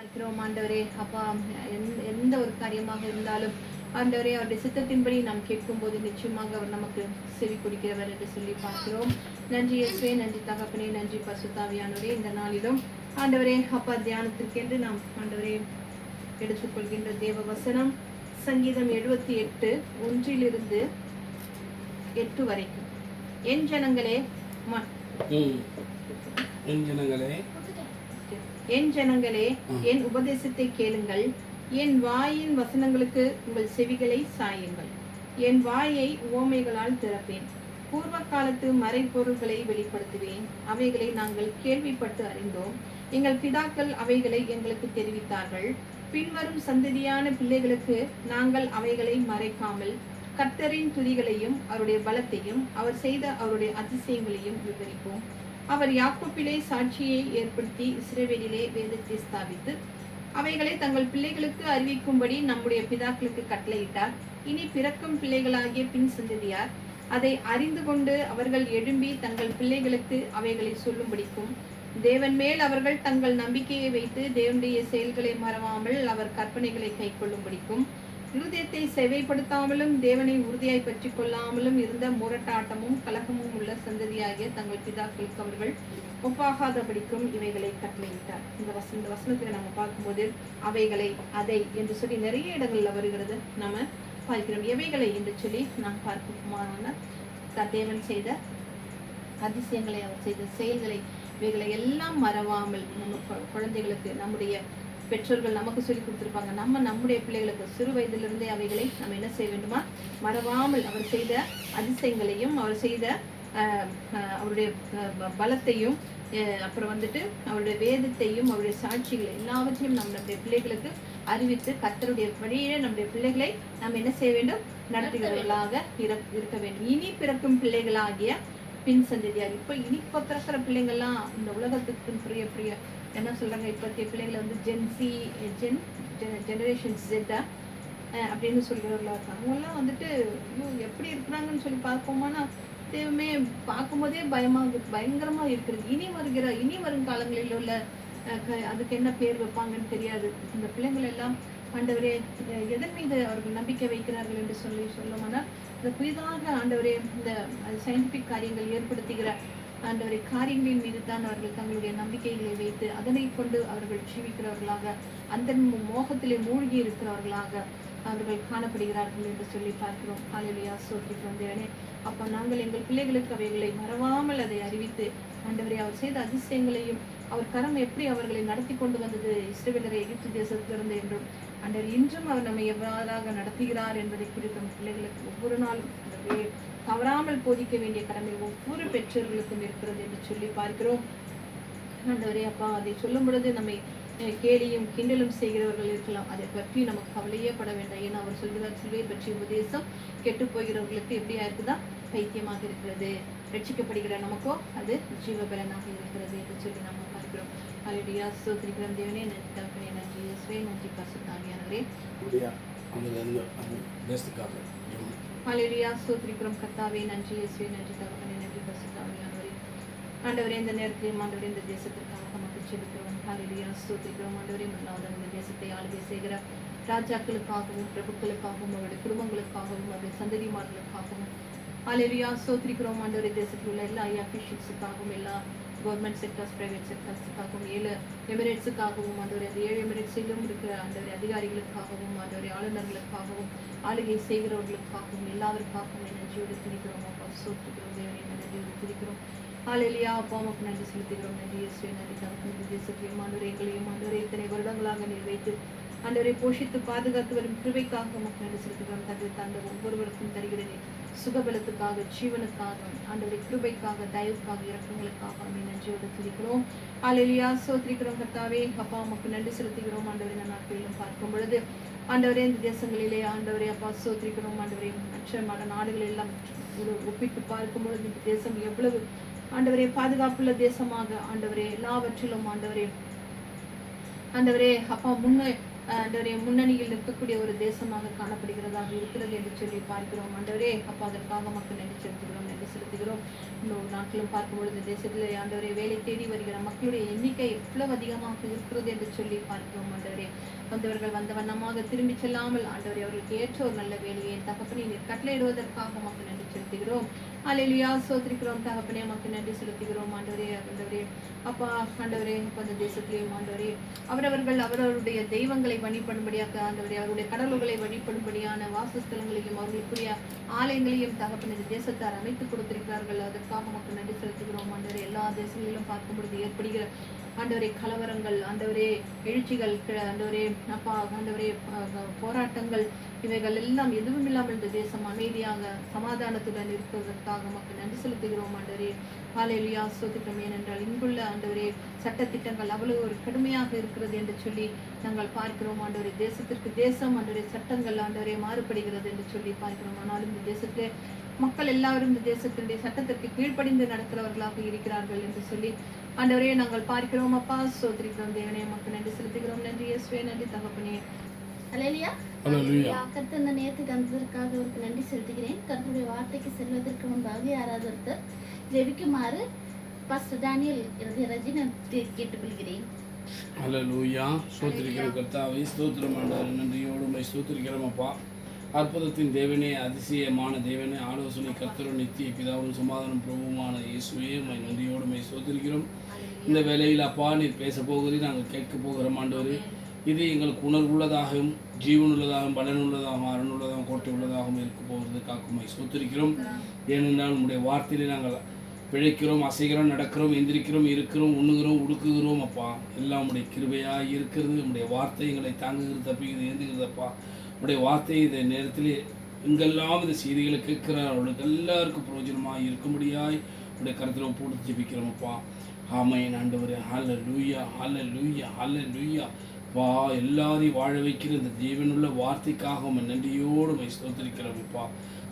பார்க்கிறோம் ஆண்டவரே. அப்பா, எந்த ஒரு காரியமாக இருந்தாலும் ஆண்டவரே அவருடைய சித்தத்தின்படி நாம் கேட்கும்போது நிச்சயமாக அவர் நமக்கு செவி கொடுக்கிறவர் என்று சொல்லி பார்க்கிறோம். நன்றி இயேசுவே, நன்றி தகப்பனே, நன்றி பசுத்தாவியானவரே. இந்த நாளிலும் ஆண்டவரே அப்பா தியானத்திற்கென்று நாம் ஆண்டவரே எடுத்துக்கொள்கின்ற தேவ வசனம் சங்கீதம் 78:1-8 வரைக்கும். என் ஜனங்களே என் ஜனங்களே என் உபதேசத்தை கேளுங்கள், என் வாயின் வசனங்களுக்கு உங்கள் செவிகளை சாயுங்கள். என் வாயை உவமைகளால் திறப்பேன், பூர்வ காலத்து மறைபொருள்களை வெளிப்படுத்துவேன். அவைகளை நாங்கள் கேள்விப்பட்டு அறிந்தோம், எங்கள் பிதாக்கள் அவைகளை எங்களுக்கு தெரிவித்தார்கள். பின்வரும் சந்ததியான பிள்ளைகளுக்கு நாங்கள் அவைகளை மறைக்காமல் கர்த்தரின் துதிகளையும் அவருடைய பலத்தையும் அவர் செய்த அவருடைய அதிசயங்களையும் விவரிப்போம். அவர் யாக்கோபிலே சாட்சியை ஏற்படுத்தி இஸ்ரவேலிலே வேதத்தை ஸ்தாபித்து அவைகளை தங்கள் பிள்ளைகளுக்கு அறிவிக்கும்படி நம்முடைய பிதாக்களுக்கு கட்டளையிட்டார். இனி பிறக்கும் பிள்ளைகளாகிய பின் சந்ததியார் அதை அறிந்து கொண்டு அவர்கள் எழும்பி தங்கள் பிள்ளைகளுக்கு அவைகளை சொல்லும்படிக்கும், தேவன் மேல் அவர்கள் தங்கள் நம்பிக்கையை வைத்து தேவனுடைய செயல்களை மறவாமல் அவர் கற்பனைகளை கை கொள்ளும்படிக்கும், இருதயத்தை செவைப்படுத்தாமலும் தேவனை உறுதியாய் பற்றி கொள்ளாமலும் இருந்த முரட்டாட்டமும் கலகமும் உள்ள சந்ததியாகிய தங்கள் பிதாக்களுக்கு அவர்கள் ஒப்பாகாதபடிக்கும் இவைகளை கட்டளையிட்டார். இந்த வசனத்தில் நம்ம பார்க்கும்போது அவைகளை, அதை என்று சொல்லி நிறைய இடங்கள்ல வருகிறது நம்ம பார்க்கிறோம். எவைகளை என்று சொல்லி நாம் பார்க்குமான தேவன் செய்த அதிசயங்களை, அவர் செய்த செயல்களை, இவைகளை எல்லாம் மறவாமல் நம்ம குழந்தைகளுக்கு, நம்முடைய பெற்றோர்கள் நமக்கு சொல்லி கொடுத்துருப்பாங்க, நம்முடைய பிள்ளைகளுக்கு சிறு வயதிலிருந்தே அவைகளை நம்ம என்ன செய்ய வேண்டுமா, மறவாமல் அவர் செய்த அதிசயங்களையும் அவர் செய்த அவருடைய பலத்தையும் அப்புறம் அவருடைய வேதத்தையும் அவருடைய சாட்சிகளை எல்லாவற்றையும் நம்முடைய பிள்ளைகளுக்கு அறிவித்து கர்த்தருடைய வழியிலே நம்முடைய பிள்ளைகளை நாம் என்ன செய்ய வேண்டும், நடத்துகிறவர்களாக இருக்க வேண்டும். இனி பிறக்கும் பிள்ளைகளாகிய பின் சந்ததியார். இனி பிறக்கிற பிள்ளைங்கள்லாம் இந்த உலகத்துக்கு பிரிய என்ன சொல்றாங்க, இப்போதைய பிள்ளைகளை ஜென்சி ஜெனரேஷன் ஜெட்டா அப்படின்னு சொல்கிறவர்களா இருக்காங்க. அவங்கெல்லாம் எப்படி இருக்கிறாங்கன்னு சொல்லி பார்ப்போமானா தேவமே பார்க்கும்போதே பயங்கரமா இருக்கிறது. இனி வரும் காலங்களில் உள்ள அதுக்கு என்ன பேர் வைப்பாங்கன்னு தெரியாது. இந்த பிள்ளைங்கள் எல்லாம் ஆண்டவரே எதன் மீது அவர்கள் நம்பிக்கை வைக்கிறார்கள் என்று சொல்லணும்னா, இந்த புதிதாக ஆண்டவரே இந்த சயின்டிபிக் காரியங்கள் ஏற்படுத்துகிற ஆண்டவரை காரியங்களின் மீது தான் அவர்கள் தங்களுடைய நம்பிக்கைகளை வைத்து அதனை கொண்டு அவர்கள் ஜீவிக்கிறவர்களாக, அந்த மோகத்திலே மூழ்கி இருக்கிறவர்களாக அவர்கள் காணப்படுகிறார்கள் என்று சொல்லி பார்க்கிறோம். ஹல்லேலூயா, ஸ்தோத்திரம் தேவனே. அப்ப நாங்கள் எங்கள் பிள்ளைகளுக்கு அவைகளை மறவாமல் அதை அறிவித்து ஆண்டவரை அவர் செய்த அதிசயங்களையும் அவர் கரம் எப்படி அவர்களை நடத்தி கொண்டு வந்தது இஸ்ரவேலரை எகிப்து தேசத்திலிருந்து என்றும் ஆண்டவர் இன்றும் அவர் நம்மை எவ்வாறாக நடத்துகிறார் என்பதை குறித்து பிள்ளைகளுக்கு ஒவ்வொரு நாளும் தவறாமல் போதிக்க வேண்டிய கடமை ஒவ்வொரு பெற்றோர்களுக்கும் இருக்கிறது என்று சொல்லி பார்க்கிறோம். ஆண்டவரே அப்பா, அதை சொல்லும் பொழுது நம்மை கேலியும் கிண்டலும் செய்கிறவர்கள் இருக்கலாம், அதை பற்றி நமக்கு கவலையே பட வேண்டாம். ஏன்னா அவர் சொல்கிறார், சிலுவையை பற்றி உபதேசம் கெட்டு போகிறவர்களுக்கு எப்படியா இருக்குதா, பைத்தியமாக இருக்கிறது, ரட்சிக்கப்படுகிற நமக்கோ அது ஜீவபலனாக இருக்கிறது என்று சொல்லி நம்ம பார்க்கிறோம். ஹல்லேலூயா, ஸ்தோத்திரிக்கிறோம் தேவனே. நன்றி தகப்பனே, நன்றி இயேசுவே, நன்றி பரிசுத்தாவியானவரே. ஹல்லேலூயா, ஸ்தோத்திரிக்கிறோம் கர்த்தாவே. நன்றி இயேசுவே, நன்றி தகப்பனே, நன்றி பரிசுத்தாவியானவரே. ஆண்டவரே, இந்த நேரத்திலும் ஆண்டவரே இந்த தேசத்திற்காக நமக்கு செபிக்கிறோம். ஹல்லேலூயா, ஸ்தோத்திரிக்கிறோம் ஆண்டவரே. முதலாவது இந்த தேசத்தை ஆளுகை செய்கிற ராஜாக்களுக்காகவும் பிரபுக்களுக்காகவும் அவருடைய குடும்பங்களுக்காகவும் அவருடைய சந்ததிமார்களுக்காகவும் ஹல்லேலூயா, ஸ்தோத்திரிக்கிறோம் ஆண்டவரே. தேசத்தில் உள்ள எல்லா அஃபிஷியல்ஸுக்காகவும், எல்லா கவர்மெண்ட் செக்டர்ஸ், பிரைவேட் செக்டர்ஸுக்காகவும், 7 எமிரேட்ஸுக்காகவும் ஆண்டவரே, அந்த 7 எமிரேட்ஸிலும் இருக்கிற ஆண்டவரே அதிகாரிகளுக்காகவும் ஆண்டவரே ஆளுநர்களுக்காகவும் ஆளுகை செய்கிறவர்களுக்காகவும் எல்லாருக்காகவும் நன்றியோடு துதிக்கிறோம். அப்பா, ஸ்தோத்திரிக்கிறோம் தேவனே, நன்றியோடு துதிக்கிறோம். ஹல்லேலூயா, அப்பா உமக்கு நன்றி செலுத்துகிறோம். நன்றி இயேசுவே, நன்றி தகப்பனே. தேசத்தையும் ஆண்டவரே எங்களையும் ஆண்டவரே இத்தனை வருடங்களாக நீர் வைத்து ஆண்டவரை போஷித்து பாதுகாத்து வரும் கிருபைக்காக உமக்கு நன்றி செலுத்துகிறோம். தந்தை தந்த ஒவ்வொருவருக்கும் தருகிறேன் சுகபலத்துக்காக, ஜீவனுக்காக, ஆண்டவரை கிருபைக்காக, தயவுக்காக, இரக்கங்களுக்காக நன்றியோடு துதிக்கிறோம். ஹல்லேலூயா, ஸ்தோத்திரிக்கிறோம் கர்த்தாவே. அப்பா உமக்கு நன்றி செலுத்துகிறோம். ஆண்டவரை இந்த நாட்களிலும் பார்க்கும் பொழுது ஆண்டவரே இந்த தேசங்களிலே ஆண்டவரே அப்பா ஸ்தோத்திரிக்கிறோம். ஆண்டவரே மற்ற நாடுகள் எல்லாம் ஒப்பிட்டு பார்க்கும் பொழுது இந்த தேசம் எவ்வளவு ஆண்டவரே பாதுகாப்புள்ள தேசமாக ஆண்டவரே எல்லாவற்றிலும் ஆண்டவரே அப்பா ஆண்டவரே முன்னணியில் இருக்கக்கூடிய ஒரு தேசமாக காணப்படுகிறதாக இருக்கிறது என்று சொல்லி பார்க்கிறோம். ஆண்டவரே அப்பா அதற்காக மக்கள் நன்றி செலுத்துகிறோம். இன்னொரு நாட்களும் பார்க்கும்பொழுது தேசத்திலே ஆண்டவரே வேலை தேடி வருகிற மக்களுடைய எண்ணிக்கை எவ்வளவு அதிகமாக இருக்கிறது என்று சொல்லி பார்க்கிறோம். ஆண்டவரே வந்தவர்கள் வந்த வண்ணமாக திரும்பி செல்லாமல் ஆண்டவரே அவர்களுக்கு ஏற்ற ஒரு நல்ல வேலையை தகப்பனை நீர் கட்டளையிடுவதற்காக மக்கள் நன்றி செலுத்துகிறோம். அல்லேலூயா சோத்திரிக்கிறோம் தகப்பனே மக்கள் நன்றி செலுத்துகிறோம். ஆண்டவரே ஆண்டவரே அப்பா ஆண்டவரே அந்த தேசத்திலேயும் ஆண்டவரே அவரவர்கள் அவரவருடைய தெய்வங்களை வழிபடும்படியாக ஆண்டவரே அவருடைய கடவுள்களை வழிபடும்படியான வாசஸ்தலங்களையும் அவர்களுக்குரிய ஆலயங்களையும் தகப்பன் இந்த தேசத்தார் அமைத்துக் கொடுத்திருக்கிறார்கள். அதற்காக மக்கள் நன்றி செலுத்துகிறோம். ஆண்டவரே எல்லா தேசங்களிலும் பார்க்கும் பொழுது ஏற்படுகிற ஆண்டவரே கலவரங்கள், ஆண்டவரே எழுச்சிகள், ஆண்டவரே அப்பா ஆண்டவரே போராட்டங்கள், இவைகள் எல்லாம் எதுவும் இல்லாமல் இந்த தேசம் அமைதியாக சமாதானத்துடன் இருப்பதற்காக மக்கள் நன்றி செலுத்துகிறோம். ஆண்டவரே ஹல்லேலூயா ஸ்தோத்திரம். ஏனென்றால் இங்குள்ள ஆண்டவரே சட்டத்திட்டங்கள் அவ்வளவு ஒரு கடுமையாக இருக்கிறது என்று சொல்லி நாங்கள் பார்க்கிறோம். ஆண்டவரே தேசத்திற்கு தேசம் ஆண்டவரே சட்டங்கள் ஆண்டவரே மாறுபடுகிறது என்று சொல்லி பார்க்கிறோம். ஆனாலும் இந்த தேசத்திலே மக்கள் எல்லாரும் இந்த தேசத்தினுடைய சட்டத்திற்கு கீழ்ப்படிந்து நடக்கிறவர்களாக இருக்கிறார்கள் என்று சொல்லி ஆண்டவரே நாங்கள் பார்க்கிறோம். அப்பா ஸ்தோத்திரிக்கிறோம். தேவனே மக்கள் நன்றி செலுத்துகிறோம். நன்றி இயேசுவே, நன்றி தகப்பனே. அல்லேலூயா. கர்த்தர் இந்த நேரத்துக்கு வந்ததற்காக அவருக்கு நன்றி செலுத்துகிறேன். கர்த்தருடைய வார்த்தைக்கு செல்வதற்கு முன்பாக யாராவது ஒருத்தர் ஜெபிக்குமாறு பாஸ்டர் டேனியல் ரஜி நான் கேட்டுக்கொள்கிறேன். அல்லேலூயா. ஸ்தோத்திரிக்கிறோம் கர்த்தாவே, ஸ்தோத்திரம் ஆண்டவரே, நன்றியோடு உம்மை ஸ்தோத்திரிக்கிறோம் அப்பா. அற்புதத்தின் தேவனே, அதிசயமான தேவனே, ஆலோசனை கர்த்தரும் நித்திய பிதாவும் சமாதானம் பிரபுவுமான இயேசுவே, உம்மை நன்றியோடு உம்மை ஸ்தோத்திரிக்கிறோம். இந்த வேளையில் அப்பா நீர் பேச போகிறீர், நாங்கள் கேட்க போகிறோம் ஆண்டவரே. இது எங்களுக்கு உணர்வுள்ளதாகவும் ஜீவனுள்ளதாகவும் பலனுள்ளதாகவும் அரணுள்ளதாகவும் கோட்டை உள்ளதாகவும் இருக்க போகிறது காக்குமை ஸ்தோத்திரிக்கிறோம். ஏனென்றால் உங்களுடைய வார்த்தையிலே நாங்கள் பிழைக்கிறோம், அசைகிறோம், நடக்கிறோம், எந்திரிக்கிறோம், இருக்கிறோம், உண்ணுகிறோம், உடுக்குகிறோம் அப்பா. எல்லாம் உடைய கிருபையாக இருக்கிறது. உங்களுடைய வார்த்தை எங்களை தாங்குகிறது, தப்பிக்கிறது, ஏந்துகிறது அப்பா. உடைய வார்த்தை இந்த நேரத்திலே எங்கெல்லாம் இந்த செய்திகளை கேட்கிறார்களுக்கு எல்லாருக்கும் பிரயோஜனமாக இருக்கும்படியாய் உடைய கருத்தில் ஒப்புடுத்து ஜெபிக்கிறோம் அப்பா. ஆமென் ஆண்டவரே. ஹல்லேலூயா, ஹல்லேலூயா, ஹல்லேலூயா. வா எல்லாரையும் வாழ வைக்கிற இந்த ஜீவனுள்ள வார்த்தைக்காக உம்மை நன்றியோடு உம்மை ஸ்தோத்திரிக்கிறோம் அப்பா.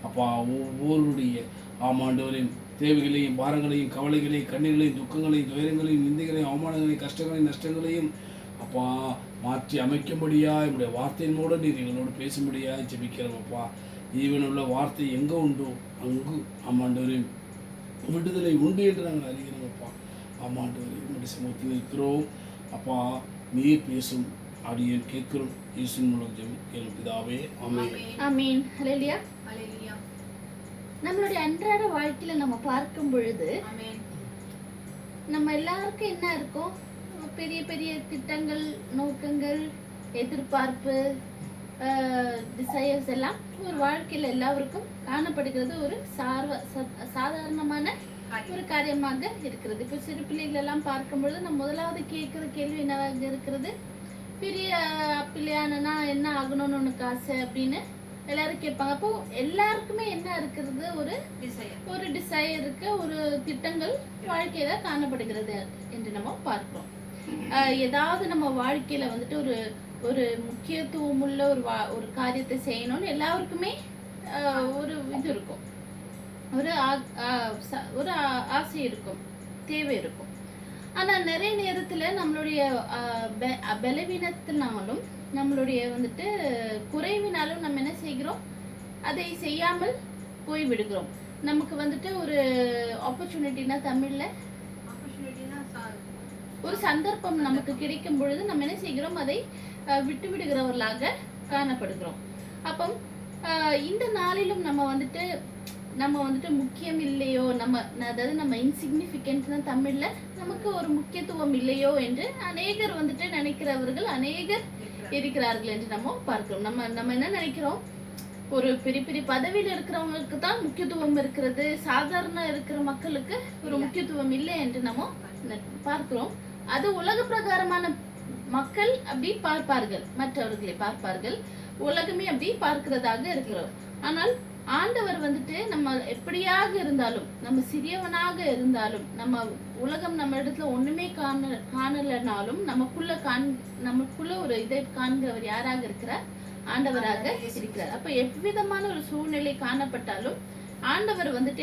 அப்பா ஒவ்வொருடைய ஆமாண்டவரையும் தேவைகளையும் பாரங்களையும் கவலைகளையும் கண்ணீர்களையும் துக்கங்களையும் துயரங்களையும் நிந்தைகளையும் அவமானங்களையும் கஷ்டங்களையும் நஷ்டங்களையும் அப்பா மாற்றி அமைக்கும்படியா என்னுடைய வார்த்தையின் மூலம் நீர் எங்களோடு பேசும்படியா ஜெபிக்கிறோம் அப்பா. ஜீவனுள்ள வார்த்தை எங்கே உண்டோ அங்கு ஆமாண்டவரையும் விடுதலை உண்டு என்று நாங்கள் அறிகிறோம் அப்பா. ஆமாண்டவரையும் உங்களுடைய சமூகத்தில் இருக்கிறோம் அப்பா. நீர் பேசும் அடியை கேட்கிறோம். இயேசுவின் மூலம் ஜெபிக்கிறோம் பிதாவே, ஆமென். ஆமென். அல்லேலூயா. அல்லேலூயா. நம்மளுடைய அன்றாட வாழ்க்கையில நம்ம பார்க்கும் பொழுது ஆமென். நம்ம எல்லாருக்கும் என்ன இருக்கும்? பெரிய பெரிய திட்டங்கள், நோக்கங்கள், எதிர்பார்ப்பு, டிசைர்ஸ் எல்லாம் ஒரு வாழ்க்கையில எல்லாருக்கும் காணப்படுகிறது. ஒரு சாதாரணமான ஒரு காரியமாக இருக்கிறது. இப்போ சிறு பிள்ளைகள் எல்லாம் பார்க்கும்பொழுது நம்ம முதலாவது கேட்கிற கேள்வி என்னவாக இருக்கிறது? பெரிய பிள்ளையானா என்ன ஆகணும்னு உனக்கு ஆசை அப்படின்னு எல்லாரும் கேட்பாங்க. அப்போ எல்லாருக்குமே என்ன இருக்கிறது? ஒரு டிசைர் இருக்கு, ஒரு திட்டங்கள் வாழ்க்கையில காணப்படுகிறது என்று நம்ம பார்க்கிறோம். ஏதாவது நம்ம வாழ்க்கையில வந்துட்டு ஒரு முக்கியத்துவம் உள்ள ஒரு காரியத்தை செய்யணும்னு எல்லாருக்குமே ஒரு இது இருக்கும், ஒரு ஆசை இருக்கும், தேவை இருக்கும். ஆனா நிறைய நேரத்துல நம்மளுடைய பலவீனத்தினாலும் நம்மளுடைய வந்துட்டு குறைவினாலும் நம்ம என்ன செய்கிறோம்? அதை செய்யாமல் போய் விடுகிறோம். நமக்கு வந்துட்டு ஒரு ஆப்பர்ச்சுனிட்டினா தமிழ்ல ஒரு சந்தர்ப்பம் நமக்கு கிடைக்கும் பொழுது நம்ம என்ன செய்கிறோம்? அதை விட்டு விடுகிறவர்களாக காணப்படுகிறோம். அப்போ இந்த நாளிலும் நம்ம வந்துட்டு முக்கியம் இல்லையோ, அதாவது நம்ம இன்சிக்னிஃபிகன்ட் தான் தமிழ்ல, நமக்கு ஒரு முக்கியத்துவம் இல்லையோ என்று அநேகர் வந்துட்டு நினைக்கிறவர்கள் அநேகர் இருக்கிறார்கள் என்று நம்ம பார்க்கிறோம். நம்ம என்ன நினைக்கிறோம்? ஒரு பெரிய பெரிய பதவியில் இருக்கிறவங்களுக்கு தான் முக்கியத்துவம் இருக்கிறது, சாதாரண இருக்கிற மக்களுக்கு ஒரு முக்கியத்துவம் இல்லை என்று நம்ம பார்க்கிறோம். அது உலக பிரகாரமான மக்கள் அப்படி பார்ப்பார்கள், மற்றவர்களை பார்ப்பார்கள், உலகமே அப்படி பார்க்கிறதாக இருக்கிறோம். ஆனால் ஆண்டவர் வந்துட்டு நம்ம எப்படியாக இருந்தாலும், நம்ம சிறியவனாக இருந்தாலும், நம்ம உலகம் நம்ம இடத்துல ஒண்ணுமே காணலனாலும் நமக்குள்ள ஒரு இதை காண்கிறவர் யாராக இருக்கிறார்? ஆண்டவராக இருக்கிறார். அப்ப எவ்விதமான ஒரு சூழ்நிலை காணப்பட்டாலும் ஆண்டவர் வந்துட்டு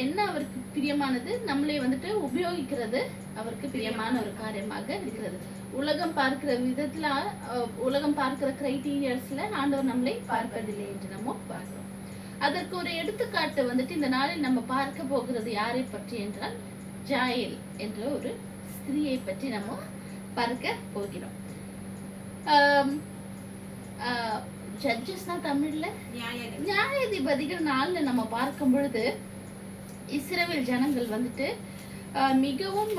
என்ன அவருக்கு பிரியமானது? நம்மளை வந்துட்டு உபயோகிக்கிறது அவருக்கு பிரியமான ஒரு காரியமாக இருக்கிறது. உலகம் பார்க்கிற விதத்துல உலகம் பார்க்கிற கிரைட்டீரியாஸ்ல ஆண்டவர் நம்மளை பார்ப்பதில்லை என்று நம்ம பார்க்கிறோம். அதற்கு ஒரு எடுத்துக்காட்டு வந்துட்டு இந்த நாளில் நம்ம பார்க்க போகிறது யாரை பற்றி என்றால் ஜாயேல் என்ற ஒரு ஸ்திரியை பற்றி நம்ம பார்க்க போகிறோம். ஜட்ஜஸ்னா தமிழ்ல நியாயாதிபதிகள் 4 நம்ம பார்க்கும் பொழுது இஸ்ரவேல் ஜனங்கள் வந்துட்டு மிகவும்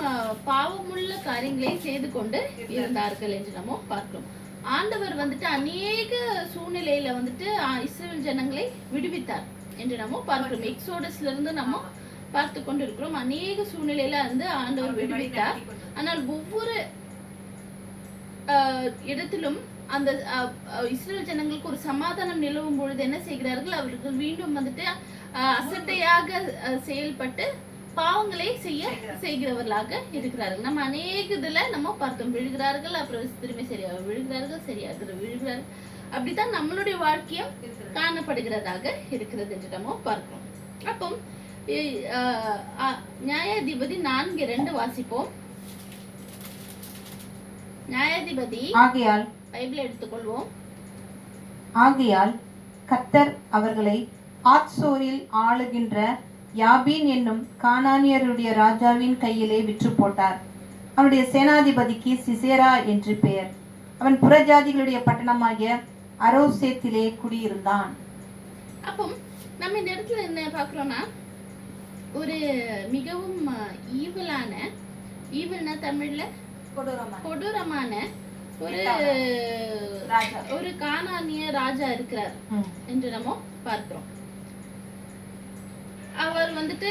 பாவமுள்ள காரியங்களை செய்து கொண்டு இருந்தார்கள் என்று நம்ம பார்க்கிறோம். ஆண்டவர் வந்துட்டு அநேக சூழ்நிலையில வந்துட்டு இஸ்ரவேல் ஜனங்களை விடுவித்தார் என்று நம்ம பார்க்கிறோம். எக்ஸோடஸ்ல இருந்து நம்ம பார்த்து கொண்டு இருக்கிறோம். அநேக சூழ்நிலையில வந்து ஆண்டவர் விடுவித்தார். ஆனால் ஒவ்வொரு இடத்திலும் அந்த இஸ்ரேல் ஜனங்களுக்கு ஒரு சமாதானம் நிலவும் பொழுது என்ன செய்கிறார்கள், அவர்கள் மீண்டும் வந்துட்டு அசட்டையாக செயல்பட்டு பாவங்களை செய்கிறவர்களாக இருக்கிறார்கள். நம்ம அநேக இதுல நம்ம பார்த்தோம், விழுகிறார்கள், அப்புறம் திரும்பி சரியாக விழுகிறார்கள், சரியாக விழுகிறார்கள். அப்படித்தான் நம்மளுடைய வாழ்க்கையும் காணப்படுகிறதாக இருக்கிறது என்று நம்ம பார்க்கிறோம். அப்போ நியாயாதிபதி 4:2 வாசிப்போம். நியாயாதிபதி ஆகையால் பைபிள் எடுத்துக்கொள்வோம். ஆகையால் கர்த்தர் அவர்களை ஆத்சோரில் ஆளுகின்ற யாபீன் என்னும் கானானியருடைய ராஜாவின் கையிலே விற்று போட்டார். அவனுடைய சேனாதிபதிக்கு சிசேரா என்று பெயர். அவன் புறஜாதிகளுடைய பட்டணமாகிய அரோசேத்திலே குடியிருந்தான். அப்போ நம்ம இந்த இடத்துல என்ன பார்க்கிறோம்னா, ஒரு மிகவும் ஈவல்னா தமிழ்ல கொடூரமான ஒரு கானானிய ராஜா இருக்கிறார் என்று நம்ம பார்க்கிறோம். அவர் வந்துட்டு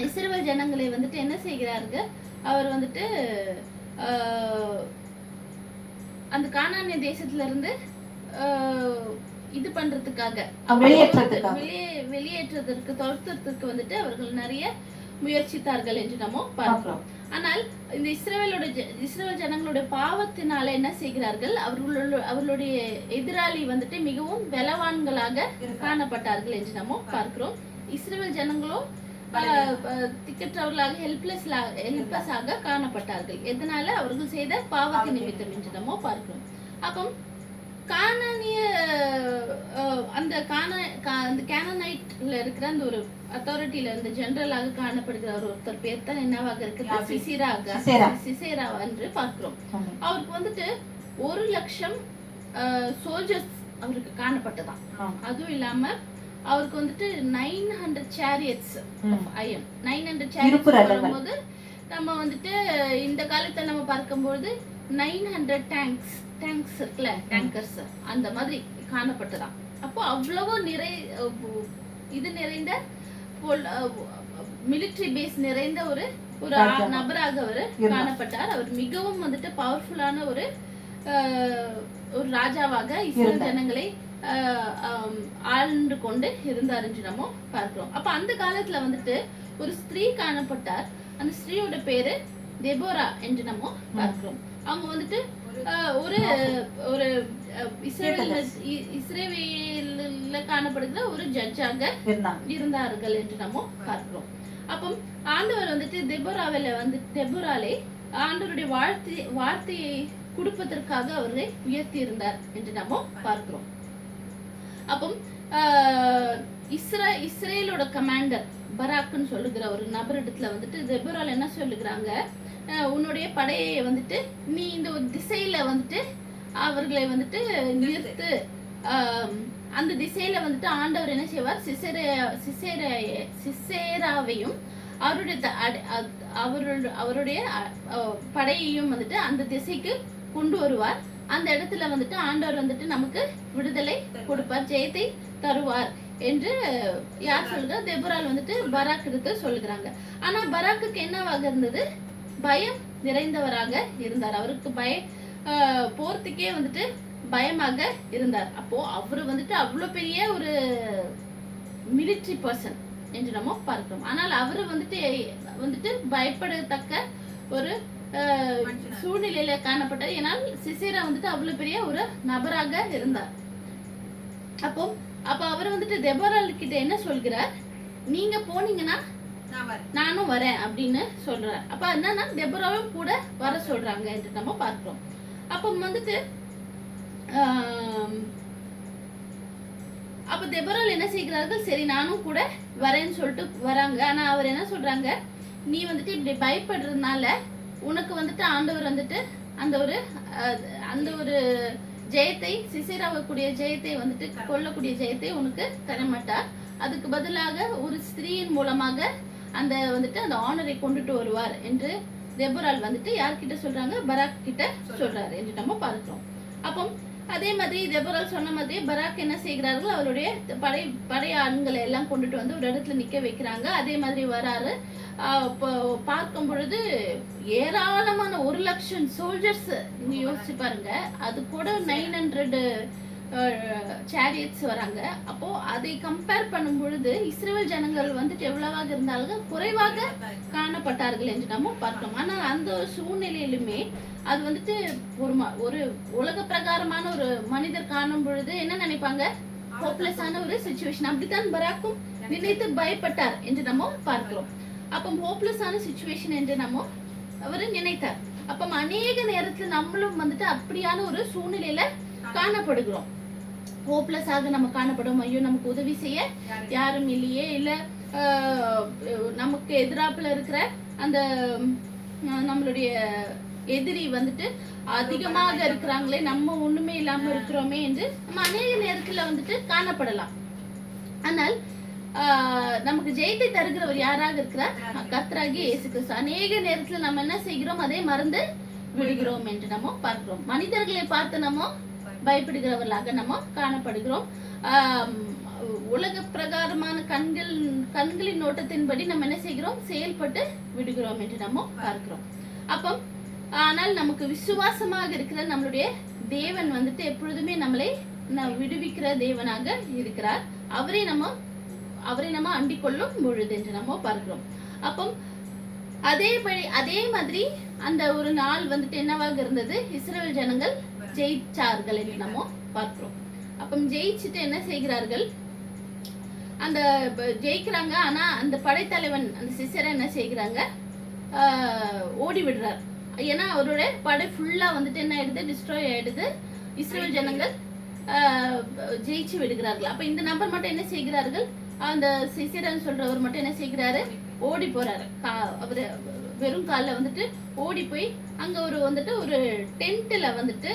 இஸ்ரவேல் ஜனங்களை வந்துட்டு என்ன செய்கிறார்கள், அவர் வந்துட்டு அந்த கானானிய தேசத்துல இருந்து இது பண்றதுக்காக வெளியேற்றதற்கு துரத்துறதுக்கு வந்துட்டு அவர்கள் நிறைய முயற்சித்தார்கள் என்று நம்ம பார்க்கிறோம். ஆனால் இந்த இஸ்ரவேல் ஜனங்களுடைய பாவத்தினால என்ன செய்கிறார்கள், அவர்களுடைய எதிராளி வந்துட்டு மிகவும் பலவான்களாக காணப்பட்டார்கள் என்று நம்ம பார்க்கிறோம். இஸ்ரவேல் ஜனங்களும் திக்கற்றவர்களாக ஹெல்ப்லெஸ்ஸாக காணப்பட்டார்கள். எதனால, அவர்கள் செய்த பாவத்தின் நிமித்தம் என்று நம்ம பார்க்கிறோம். அப்போ கானானிய அந்த கேனனைட்ல இருக்கிற அந்த ஒரு அத்தாரிட்டியில இருந்த ஜெனரலாக காணப்படுகிற ஒருத்தர் பேர் தான் என்னவாக இருக்குது, சிசேரா என்று பார்க்கிறோம். அவருக்கு வந்துட்டு 100,000 சோல்ஜர்ஸ் அவருக்கு காணப்பட்டதான். அதுவும் இல்லாம அவருக்கு வந்துட்டு 900 chariots of iron. 900 chariots வரும்போது நம்ம வந்துட்டு இந்த காலத்தை நம்ம பார்க்கும்போது 900 டேங்க்ஸ் இருக்குல்ல, டேங்கர்ஸ் அந்த மாதிரி காணப்பட்டதான். அப்போ அவ்வளவு நிறைந்த மிலிட்டரி பேஸ் நிறைந்த ஒரு நபராக அவர் காணப்பட்டார். அவர் மிகவும் வந்துட்டு பவர்ஃபுல்லான ஒரு ராஜாவாக இஸ்ரேல் ஜனங்களை ஆழ்ந்து கொண்டு இருந்தார் என்று நம்ம பார்க்கிறோம். அப்ப அந்த காலத்துல வந்துட்டு ஒரு ஸ்திரீ காணப்பட்டார். அந்த ஸ்திரீயோட பேரு தெபோரா என்று நம்ம பார்க்கிறோம். அவங்க வந்துட்டு ஒரு இஸ்ரேவேல்ல காணப்படுகிற ஒரு ஜட்ஜாக இருந்தார்கள் என்று நம்ம பார்க்கிறோம். அப்போ ஆண்டவர் வந்துட்டு தெபோராலே ஆண்டவருடைய வார்த்தையை கொடுப்பதற்காக அவரை உயர்த்தி இருந்தார் என்று நம்ம பார்க்கிறோம். அப்போ இஸ்ரேலோட கமாண்டர் பராக்னு சொல்லுகிற ஒரு நபரிடத்துல வந்துட்டு தெபோரால் என்ன சொல்லுகிறாங்க, உன்னுடைய படையை வந்துட்டு நீ இந்த ஒரு திசையில வந்துட்டு அவர்களை வந்துட்டு நிறுத்து. அந்த திசையில வந்துட்டு ஆண்டவர் என்ன செய்வார், சிசேராவையும் அவருடைய படையையும் வந்துட்டு அந்த திசைக்கு கொண்டு வருவார். அந்த இடத்துல வந்துட்டு ஆண்டவர் வந்துட்டு நமக்கு விடுதலை கொடுப்பார், ஜெயத்தை தருவார் என்று யார் சொல்லுங்க, தெபோரால் வந்துட்டு பராக் எடுத்து சொல்லுகிறாங்க. ஆனா பராக்குக்கு என்னவாக இருந்தது, பயம் நிறைந்தவராக இருந்தார். அவருக்கு போர்த்துக்கே வந்துட்டு பயமாக இருந்தார். அப்போ அவரு வந்துட்டு அவ்வளவு பெரிய ஒரு மிலிட்டரி பர்சன் என்று நம்ம பார்க்கிறோம். ஆனால் அவரு வந்துட்டு பயப்படத்தக்க ஒரு சூழ்நிலையில காணப்பட்டார். ஏன்னால் சிசேரா வந்துட்டு அவ்வளவு பெரிய ஒரு நபராக இருந்தார். அப்போ அப்ப அவர் வந்துட்டு தெபோராள் கிட்ட என்ன சொல்கிறார், நீங்க போனீங்கன்னா நானும் வரேன் அப்படின்னு சொல்றார். அப்ப என்னன்னா தெபோராவும் கூட வர சொல்றாங்க என்று நம்ம பார்க்கிறோம். அப்ப வந்துட்டு அப்ப தெபோராள் என்ன செய்கிறார்கள், சரி நானும் கூட வரேன்னு சொல்லிட்டு வராங்க. ஆனா அவர் என்ன சொல்றாங்க, நீ வந்துட்டு இப்படி பயப்படுறதுனால உனக்கு வந்துட்டு ஆண்டவர் வந்துட்டு அந்த ஒரு ஜெயத்தை, சிசேராவக்கூடிய ஜெயத்தை வந்துட்டு கொல்லக்கூடிய ஜெயத்தை உனக்கு தரமாட்டார். அதுக்கு பதிலாக ஒரு ஸ்திரீயின் மூலமாக அந்த வந்துட்டு அந்த ஆனரை கொண்டுட்டு வருவார் என்று தெபோராள் வந்துட்டு யார்கிட்ட சொல்றாங்க, பராக் கிட்ட சொல்றாரு என்று நம்ம பார்க்கிறோம். அப்போ அதே மாதிரி தெபோராள் சொன்ன மாதிரி பராக் என்ன செய்கிறார்கள், அவருடைய படை ஆண்களை எல்லாம் கொண்டுட்டு வந்து ஒரு இடத்துல நிக்க வைக்கிறாங்க. அதே மாதிரி வராரு. பார்க்கும் பொழுது ஏராளமான 100,000 சோல்ஜர்ஸ் நீங்க யோசிச்சு பாருங்க. அது கூட 900 சேரியட்ஸ் வராங்க. அப்போ அதை கம்பேர் பண்ணும் பொழுது இஸ்ரேல் ஜனங்கள் வந்துட்டு எவ்வளவாக இருந்தாலும் குறைவாக காணப்பட்டார்கள் என்று நம்ம பார்க்கிறோம். ஆனால் அந்த சூழ்நிலையிலுமே அது வந்துட்டு ஒரு உலக பிரகாரமான ஒரு மனிதர் காணும் பொழுது என்ன நினைப்பாங்க, ஹோப்லெஸ்ஸான ஒரு சிச்சுவேஷன். அப்படித்தான் பராக்கும் நினைத்து பயப்பட்டார் என்று நம்ம பார்க்கிறோம். அப்போ ஹோப்லெஸ்ஸான சிச்சுவேஷன் என்று நம்ம அவர் நினைத்தார். அப்ப அநேக நேரத்துல நம்மளும் வந்துட்டு அப்படியான ஒரு சூழ்நிலையில காணப்படுகிறோம். ஹோப்லெஸ்ஸாக நம்ம காணப்படும். ஐயோ நமக்கு உதவி செய்ய யாரும் இல்லையே, இல்ல நமக்கு எதிராப்புல இருக்கிற அந்த நம்மளுடைய எதிரி வந்துட்டு அதிகமாக இருக்கிறாங்களே, நம்ம ஒண்ணுமே இல்லாம இருக்கிறோமே என்று நம்ம அநேக நேரத்துல வந்துட்டு காணப்படலாம். ஆனால் நமக்கு ஜெயத்தை தருகிறவர் யாராக இருக்கிறார், கர்த்தராகிய இயேசு கிறிஸ்து. அநேக நேரத்துல நம்ம என்ன செய்கிறோம், அதே மறந்து விடுகிறோம் என்று நம்ம பார்க்கிறோம். மனிதர்களை பார்த்து நம்ம பயப்படுகிறவர்களாக நம்ம காணப்படுகிறோம். உலக பிரகாரமான கண்களின் நோட்டத்தின்படி நம்ம என்ன செய்கிறோம், செயல்பட்டு விடுகிறோம் என்று நம்ம பார்க்கிறோம். அப்போ ஆனால் நமக்கு விசுவாசமாக இருக்கிற நம்மளுடைய தேவன் வந்துட்டு எப்பொழுதுமே நம்மளை விடுவிக்கிற தேவனாக இருக்கிறார். அவரை நம்ம அண்டிக் கொள்ளும் பொழுது என்று நம்ம பார்க்கிறோம். அப்போ அதே மாதிரி அந்த ஒரு நாள் வந்துட்டு என்னவாக இருந்தது, இஸ்ரவேல் ஜனங்கள் ஜெயிச்சார்கள் என்று நம்ம பார்க்கிறோம். அப்போ ஜெயிச்சுட்டு என்ன செய்கிறார்கள், அந்த ஜெயிக்கிறாங்க. ஆனா அந்த படைத்தலைவன் அந்த சிசேரா என்ன செய்கிறாங்க, ஓடி விடுறார். ஏன்னா அவருடைய படை ஃபுல்லா வந்துட்டு என்ன ஆயிடுது, டிஸ்ட்ராய் ஆயிடுது. இஸ்ரவேல் ஜனங்கள் ஜெயிச்சு விடுகிறார்கள். அப்ப இந்த நபர் மட்டும் என்ன செய்கிறார்கள், அந்த சிசேரான்னு சொல்றவர் மட்டும் என்ன செய்கிறாரு, ஓடி போறாரு. அவரு வெறும் காலில் வந்துட்டு ஓடி போய் அங்க ஒரு டென்ட்ல வந்துட்டு